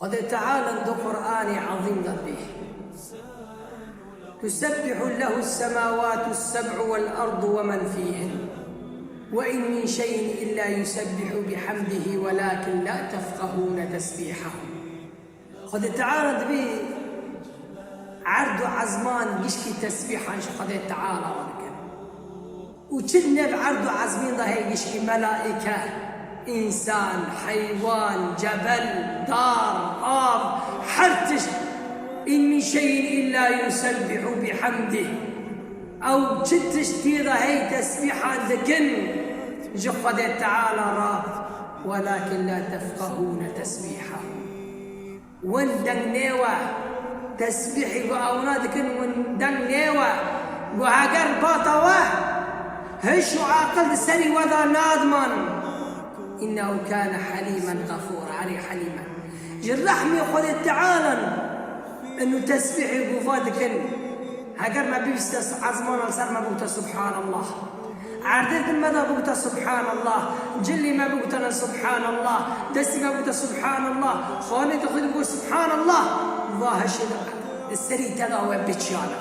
قد تعالى ذو قرآن عظيم به تسبح له السماوات السبع والأرض ومن فيهن وإن من شيء إلا يسبح بحمده ولكن لا تفقهون تسبيحه. قد تعالى به عرض عزمان يشكي تسبيحا قد تعالى ولكن وكنا بعرض عزمين ضهي يشكي ملائكة إنسان حيوان جبل دار آب حرتش إن من شيء إلا يسبح بحمده أو جدش تيرا هي تسبيحا ذكن جقد تعالى راب ولكن لا تفقهون تسبيحه وندن نيوة تسبيحي وأونا ذكن وندن نيوة وهاجر باطوة هشو عاقل سري وذا نادمان إنه كان حليما غفورا علي حليما جرحمي خذ تعالى إنه تسبيحي وفادك هاجر ما بيستس عزمان السر ما بوتا سبحان الله عردت المدى بوتا سبحان الله جلي ما بوتا سبحان الله دستي ما بوتا سبحان الله خاني تخذ سبحان الله ظاهش السري تغاوى بتشانا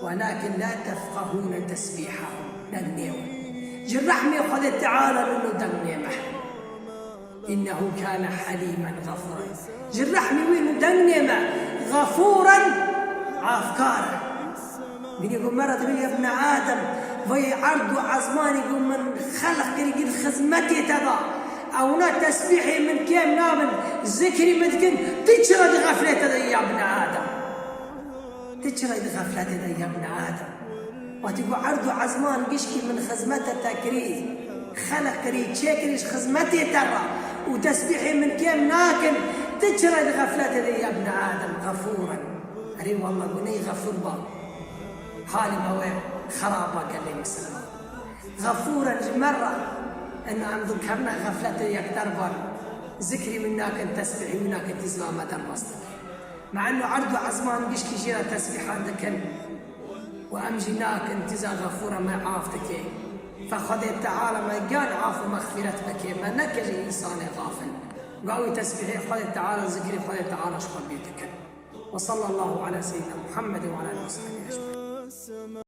ولكن لا تفقهون تسبيحه دنيوه جرحمي خذ تعالى منه دنيمه إنه كان حليما غفورا جرحمي وين دنيمه غفورا عافكارا من يقول مرة من يا ابن آدم في عرض عزمان يقول من خلق يقول خزمتي تبا أو نا تسبيحي من كيم نامن ذكري مدكن تجرد غفلة يا ابن آدم تجرد غفلة يا ابن آدم وتقول عرض عزمان يشكي من خزمته تكري خلق كري تشكريش خزمتي ترى وتسبيحي من كيم ناكن تجرد غفلة يا ابن آدم غفورا أري والله قولي غفور باب حالي ما وين خرابة قال لي مسلم غفورا مرة أنه عم ذكرنا غفلة يكتر بار ذكري منك تسبحي منك تسمع مدى المصدر مع أنه عرض عزمان بيشكي جيرا تسبيح عندك وأمجيناك انتزا غفورا ما عافتك فخذ تعالى ما قال عافو مغفرتك ما نكج إنسان غافل قاوي تسبيحي خذ تعالى ذكري خذ تعالى شخص بيتك وصلى الله على سيدنا محمد وعلى آله وصحبه أجمعين.